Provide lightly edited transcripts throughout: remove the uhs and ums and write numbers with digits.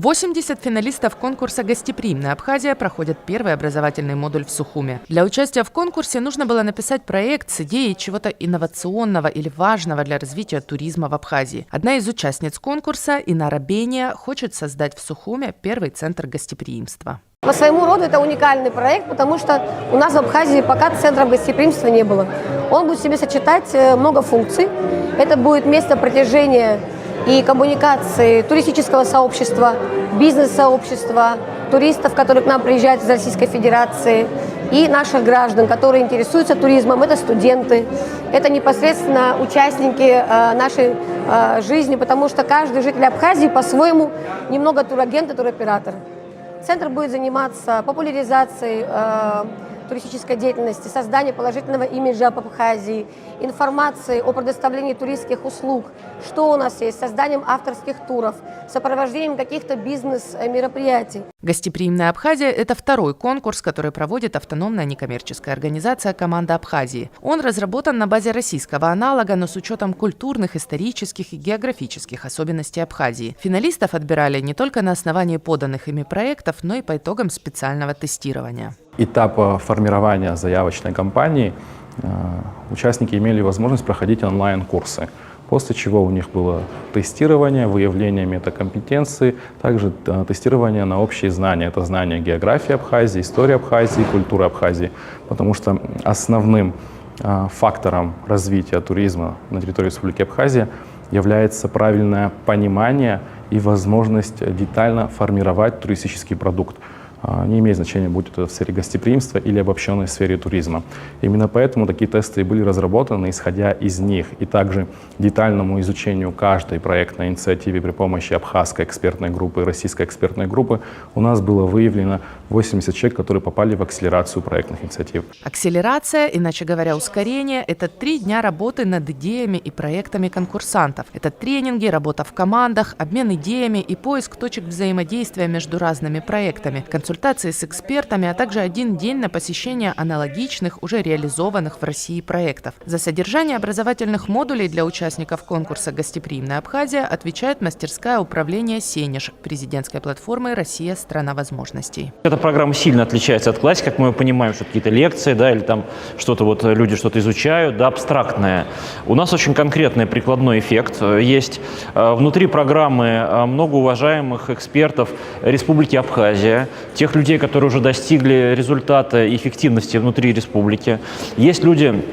80 финалистов конкурса «Гостеприимная Абхазия» проходят первый образовательный модуль в Сухуме. Для участия в конкурсе нужно было написать проект с идеей чего-то инновационного или важного для развития туризма в Абхазии. Одна из участниц конкурса, Инара Бения, хочет создать в Сухуме первый центр гостеприимства. По своему роду это уникальный проект, потому что у нас в Абхазии пока центра гостеприимства не было. Он будет в себе сочетать много функций. Это будет место протяжения и коммуникации туристического сообщества, бизнес-сообщества, туристов, которые к нам приезжают из Российской Федерации, и наших граждан, которые интересуются туризмом. Это студенты, это непосредственно участники нашей жизни, потому что каждый житель Абхазии по-своему немного турагент и туроператор. Центр будет заниматься популяризацией туристической деятельности, созданием положительного имиджа об Абхазии, информацией о предоставлении туристских услуг, что у нас есть, созданием авторских туров, сопровождением каких-то бизнес-мероприятий. Гостеприимная Абхазия – это второй конкурс, который проводит автономная некоммерческая организация «Команда Абхазии». Он разработан на базе российского аналога, но с учетом культурных, исторических и географических особенностей Абхазии. Финалистов отбирали не только на основании поданных ими проектов, но и по итогам специального тестирования. Этап формирования заявочной кампании участники имели возможность проходить онлайн-курсы, после чего у них было тестирование, выявление метакомпетенции, также тестирование на общие знания. Это знания географии Абхазии, истории Абхазии, культуры Абхазии, потому что основным фактором развития туризма на территории Республики Абхазия является правильное понимание и возможность детально формировать туристический продукт. Не имеет значения, будет это в сфере гостеприимства или обобщенной сфере туризма. Именно поэтому такие тесты были разработаны, исходя из них, и также детальному изучению каждой проектной инициативы при помощи абхазской экспертной группы и российской экспертной группы у нас было выявлено 80 человек, которые попали в акселерацию проектных инициатив. Акселерация, иначе говоря, ускорение – это 3 дня работы над идеями и проектами конкурсантов. Это тренинги, работа в командах, обмен идеями и поиск точек взаимодействия между разными проектами, консультации с экспертами, а также 1 день на посещение аналогичных, уже реализованных в России проектов. За содержание образовательных модулей для участников конкурса «Гостеприимная Абхазия» отвечает мастерская управления «Сенеж» президентской платформы «Россия – страна возможностей». Эта программа сильно отличается от классики, как мы понимаем, что какие-то лекции, да, или там что-то вот люди что-то изучают, да, абстрактное. У нас очень конкретный прикладной эффект есть. Внутри программы много уважаемых экспертов Республики Абхазия, тех людей, которые уже достигли результата и эффективности внутри республики. Есть люди,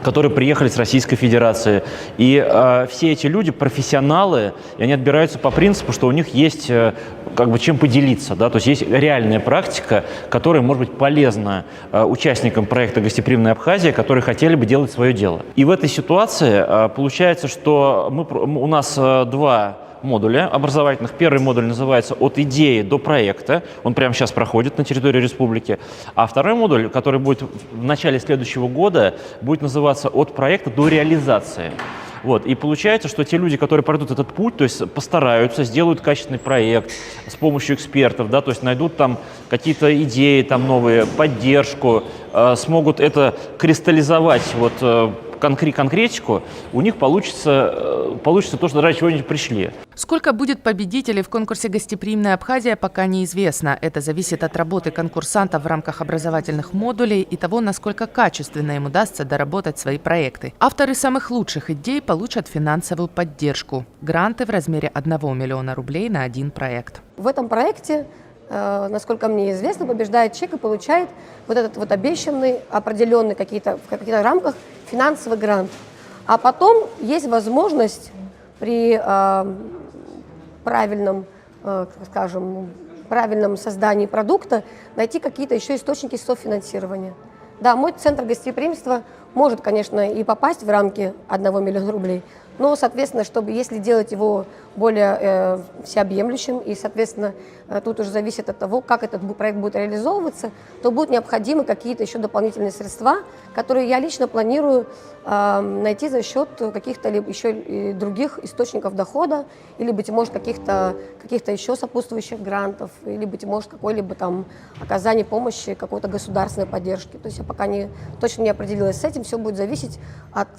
которые приехали с Российской Федерации. И все эти люди профессионалы, и они отбираются по принципу, что у них есть как бы чем поделиться. Да? То есть есть реальная практика, которая может быть полезна участникам проекта «Гостеприимная Абхазия», которые хотели бы делать свое дело. И в этой ситуации получается, что у нас 2 модуля образовательных. Первый модуль называется «От идеи до проекта». Он прямо сейчас проходит на территории республики. А второй модуль, который будет в начале следующего года, будет называться «От проекта до реализации». Вот. И получается, что те люди, которые пройдут этот путь, то есть постараются, сделают качественный проект с помощью экспертов, да, то есть найдут там какие-то идеи там новые, поддержку, смогут это кристаллизовать, вот, конкретику, у них получится то, что ради чего они пришли. Сколько будет победителей в конкурсе «Гостеприимная Абхазия», пока неизвестно. Это зависит от работы конкурсантов в рамках образовательных модулей и того, насколько качественно им удастся доработать свои проекты. Авторы самых лучших идей получат финансовую поддержку. Гранты в размере 1 миллиона рублей на 1 проект. В этом проекте, насколько мне известно, побеждает человек и получает вот этот вот обещанный, определенный в каких-то рамках финансовый грант. А потом есть возможность при правильном создании продукта найти какие-то еще источники софинансирования. Да, мой центр гостеприимства может, конечно, и попасть в рамки 1 миллиона рублей, но, соответственно, если делать его более всеобъемлющим, и, соответственно, тут уже зависит от того, как этот проект будет реализовываться, то будут необходимы какие-то еще дополнительные средства, которые я лично планирую найти за счет каких-то еще и других источников дохода, или, быть может, каких-то еще сопутствующих грантов, или, быть может, какой-либо там оказание помощи, какой-то государственной поддержки. То есть я пока точно не определилась с этим, все будет зависеть от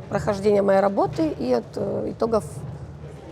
прохождения моей работы и от итогов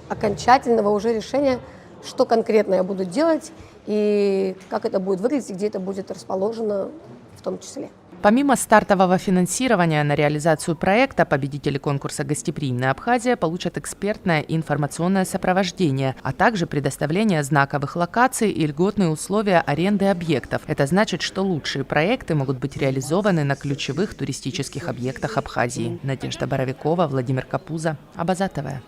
окончательного уже решения, что конкретно я буду делать и как это будет выглядеть, и где это будет расположено в том числе. Помимо стартового финансирования на реализацию проекта, победители конкурса «Гостеприимная Абхазия» получат экспертное и информационное сопровождение, а также предоставление знаковых локаций и льготные условия аренды объектов. Это значит, что лучшие проекты могут быть реализованы на ключевых туристических объектах Абхазии. Надежда Боровикова, Владимир Капуза, Абаза ТВ.